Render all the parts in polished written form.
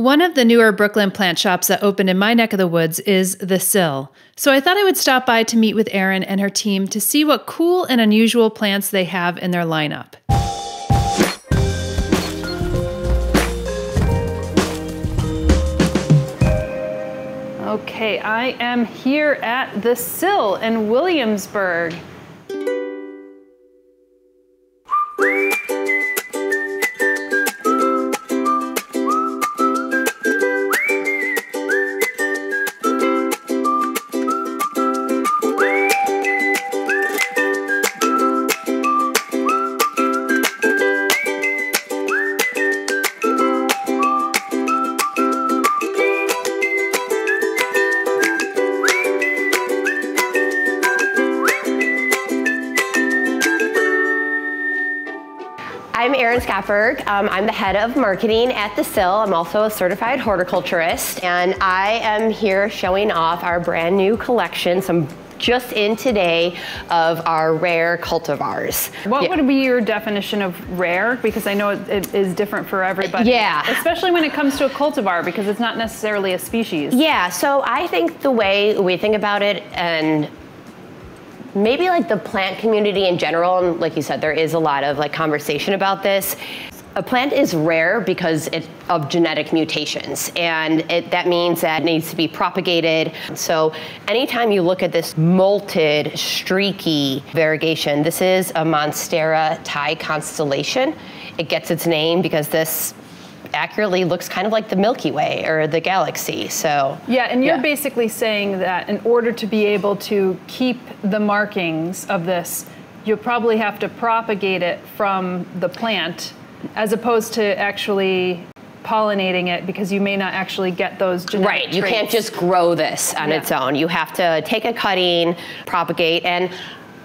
One of the newer Brooklyn plant shops that opened in my neck of the woods is the Sill. So I thought I would stop by to meet with Erin and her team to see what cool and unusual plants they have in their lineup. Okay, I am here at the Sill in Williamsburg. I'm Erin Skaffberg. I'm the head of marketing at the Sill. I'm also a certified horticulturist, and I am here showing off our brand new collection, some just in today, of our rare cultivars. What would be your definition of rare? Because I know it is different for everybody. Yeah. Especially when it comes to a cultivar, because it's not necessarily a species. Yeah, so I think the way we think about it, and maybe like the plant community in general, and like you said, there is a lot of like conversation about this. A plant is rare because of genetic mutations, and that means that it needs to be propagated. So anytime you look at this molted, streaky variegation, this is a Monstera Thai constellation. It gets its name because this accurately looks kind of like the Milky Way or the galaxy. So yeah, and you're basically saying that in order to be able to keep the markings of this, you'll probably have to propagate it from the plant as opposed to actually pollinating it, because you may not actually get those genetic Right, you traits. can't just grow this on its own. You have to take a cutting, propagate, and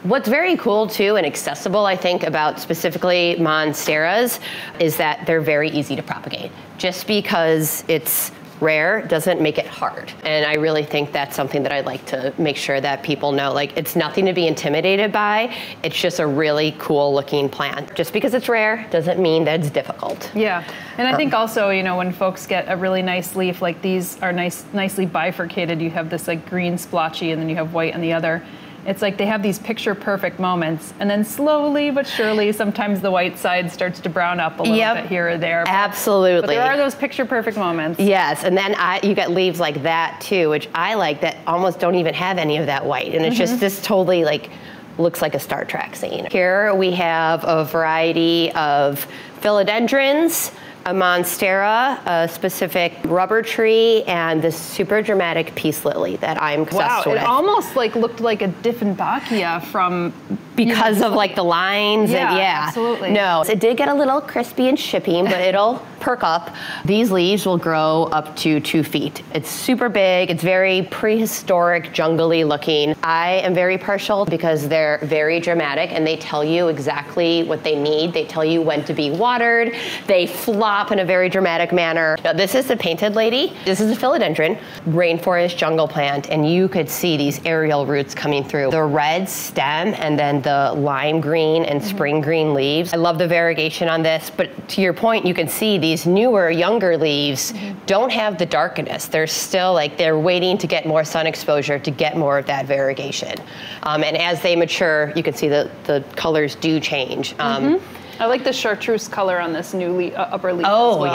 what's very cool too and accessible, I think, about specifically Monsteras is that they're very easy to propagate. Just because it's rare doesn't make it hard. And I really think that's something that I'd like to make sure that people know. Like, it's nothing to be intimidated by. It's just a really cool looking plant. Just because it's rare doesn't mean that it's difficult. Yeah, and I think also, you know, when folks get a really nice leaf, like these are nicely bifurcated. You have this like green splotchy and then you have white on the other. It's like they have these picture perfect moments, and then slowly but surely, sometimes the white side starts to brown up a little bit here or there. Absolutely. But there are those picture perfect moments. Yes, and then you get leaves like that too, which I like, that almost don't even have any of that white. And it's just this totally like, looks like a Star Trek scene. Here we have a variety of philodendrons, a monstera, a specific rubber tree, and this super dramatic peace lily that I'm obsessed with. Wow, it almost like looked like a Dieffenbachia from... Because of like the lines and absolutely. No, it did get a little crispy and shipping, but it'll perk up. These leaves will grow up to 2 feet. It's super big. It's very prehistoric, jungly looking. I am very partial because they're very dramatic and they tell you exactly what they need. They tell you when to be watered. They flop in a very dramatic manner. Now, this is the painted lady. This is a philodendron, rainforest jungle plant, and you could see these aerial roots coming through. The red stem and then the lime green and spring green leaves. I love the variegation on this, but to your point, you can see these newer, younger leaves don't have the darkness. They're still like, they're waiting to get more sun exposure to get more of that variegation. And as they mature, you can see the colors do change. I like the chartreuse color on this new upper leaf as well.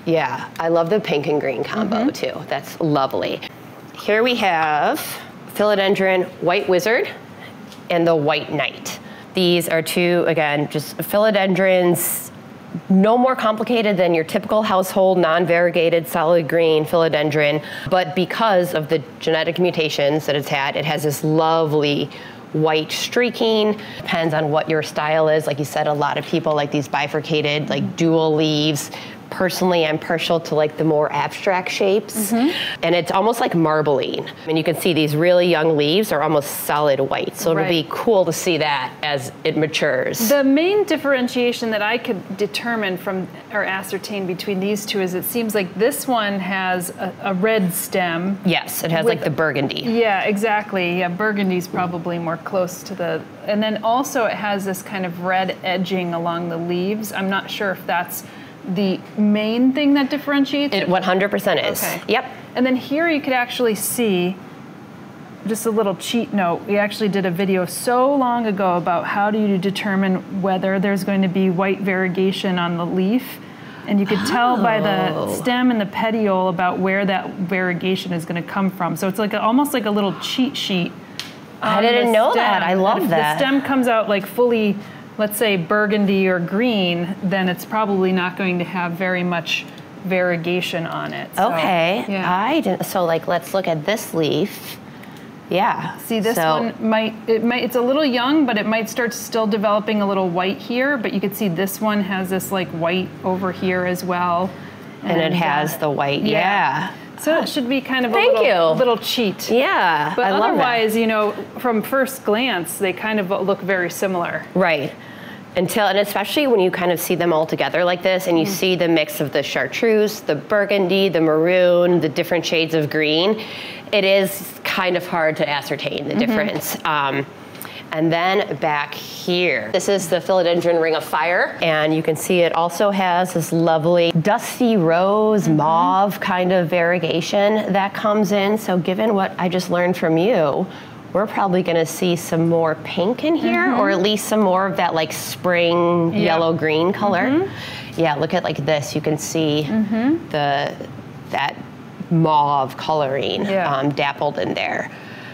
Yeah. I love the pink and green combo too. That's lovely. Here we have philodendron white wizard and the white knight. These are two, again, just philodendrons, no more complicated than your typical household non-variegated solid green philodendron, but because of the genetic mutations that it's had, it has this lovely white streaking. Depends on what your style is. Like you said, a lot of people like these bifurcated, like dual leaves. Personally, I'm partial to like the more abstract shapes, and it's almost like marbling. I mean, you can see these really young leaves are almost solid white, so it'll be cool to see that as it matures. The main differentiation that I could determine from or ascertain between these two is it seems like this one has a red stem. Yes, it has like the burgundy. Yeah, exactly. Yeah, burgundy's probably more close to the, and then also it has this kind of red edging along the leaves. I'm not sure if that's the main thing that differentiates? It 100% is. Okay. Yep. And then here you could actually see, just a little cheat note, we actually did a video so long ago about how do you determine whether there's going to be white variegation on the leaf. And you could tell by the stem and the petiole about where that variegation is going to come from. So it's like almost like a little cheat sheet. I didn't know that. I love that. If the stem comes out like fully, let's say burgundy or green, then it's probably not going to have very much variegation on it. So, okay. yeah. I didn't. So like, let's look at this leaf. Yeah. See, this one it's a little young, but it might start still developing a little white here, but you can see this one has this like white over here as well. And it has the white, yeah. So it should be kind of a little cheat. Yeah, but I love otherwise, that. you know, from first glance, they kind of look very similar. Right. And especially when you kind of see them all together like this and you see the mix of the chartreuse, the burgundy, the maroon, the different shades of green, it is kind of hard to ascertain the difference. And then back here, this is the Philodendron Ring of Fire. And you can see it also has this lovely dusty rose, mauve kind of variegation that comes in. So given what I just learned from you, we're probably gonna see some more pink in here, or at least some more of that like spring yellow-green color. Yeah, look at like this. You can see that mauve coloring dappled in there.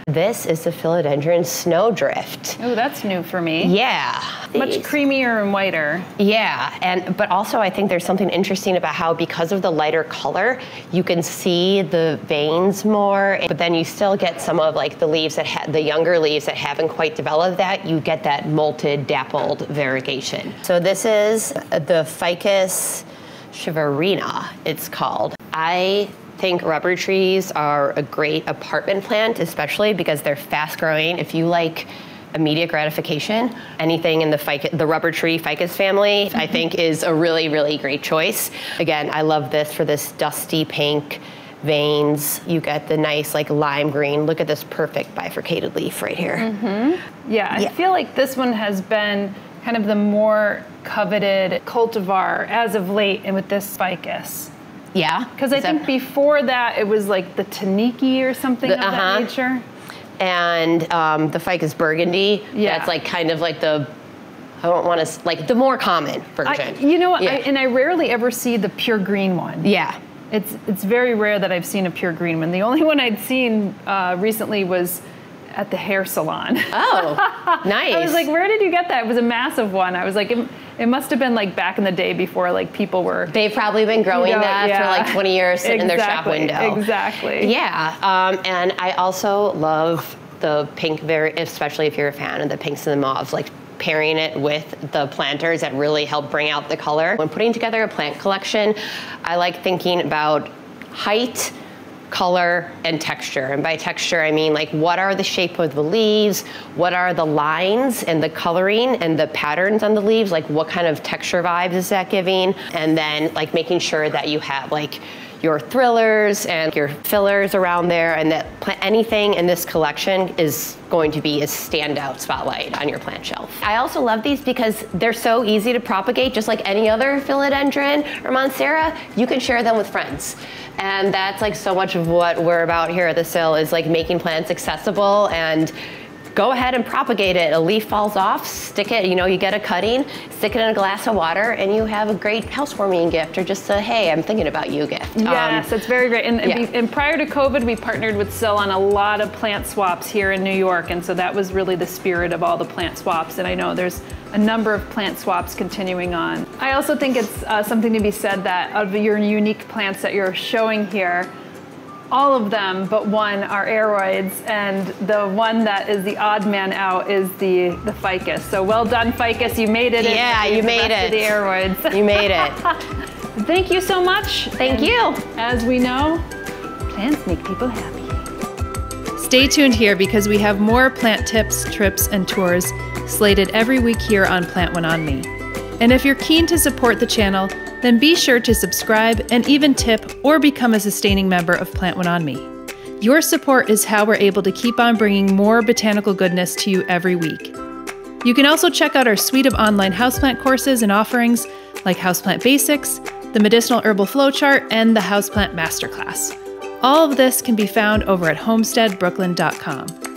This is the Philodendron Snowdrift. Oh, that's new for me. Yeah. Much creamier and whiter. Yeah, but also I think there's something interesting about how because of the lighter color, you can see the veins more, but then you still get some of like the leaves that the younger leaves that haven't quite developed that, you get that molted, dappled variegation. So this is the Ficus cherina, it's called. I think rubber trees are a great apartment plant, especially because they're fast growing. If you like immediate gratification, anything in the rubber tree ficus family, I think is a really, really great choice. Again, I love this for this dusty pink veins. You get the nice like lime green. Look at this perfect bifurcated leaf right here. Yeah, I feel like this one has been kind of the more coveted cultivar as of late, and with this ficus. Yeah. Because I think before that it was like the Taniki or something of that nature. And the Ficus Burgundy, that's like kind of like I don't want to, like the more common version. You know what, and I rarely ever see the pure green one. Yeah. It's very rare that I've seen a pure green one. The only one I'd seen recently was at the hair salon. Oh, nice. I was like, where did you get that? It was a massive one. I was like, it must have been like back in the day before like people were. They've probably been growing that for like 20 years sitting in their shop window. Exactly. Yeah, and I also love the pink, especially if you're a fan of the pinks and the mauves, like pairing it with the planters that really help bring out the color. When putting together a plant collection, I like thinking about height, color, and texture. And by texture, I mean like what are the shape of the leaves, what are the lines and the coloring and the patterns on the leaves, like what kind of texture vibes is that giving, and then like making sure that you have like your thrillers and your fillers around there, and that anything in this collection is going to be a standout spotlight on your plant shelf. I also love these because they're so easy to propagate, just like any other philodendron or monstera. You can share them with friends. And that's like so much of what we're about here at the Sill, is like making plants accessible, and go ahead and propagate it. A leaf falls off, stick it, you get a cutting, stick it in a glass of water, and you have a great housewarming gift, or just a, hey, I'm thinking about you gift. Yes, it's very great. And prior to COVID, we partnered with Sill on a lot of plant swaps here in New York, and so that was really the spirit of all the plant swaps, and I know there's a number of plant swaps continuing on. I also think it's something to be said that of your unique plants that you're showing here, all of them but one are aeroids, and the one that is the odd man out is the ficus. So well done, ficus, you made it. Yeah, you made it. The aeroids. You made it. Thank you so much. Thank you. As we know, plants make people happy. Stay tuned here because we have more plant tips, trips, and tours slated every week here on Plant One On Me. And if you're keen to support the channel, then be sure to subscribe and even tip or become a sustaining member of Plant One On Me. Your support is how we're able to keep on bringing more botanical goodness to you every week. You can also check out our suite of online houseplant courses and offerings like Houseplant Basics, the Medicinal Herbal Flowchart, and the Houseplant Masterclass. All of this can be found over at homesteadbrooklyn.com.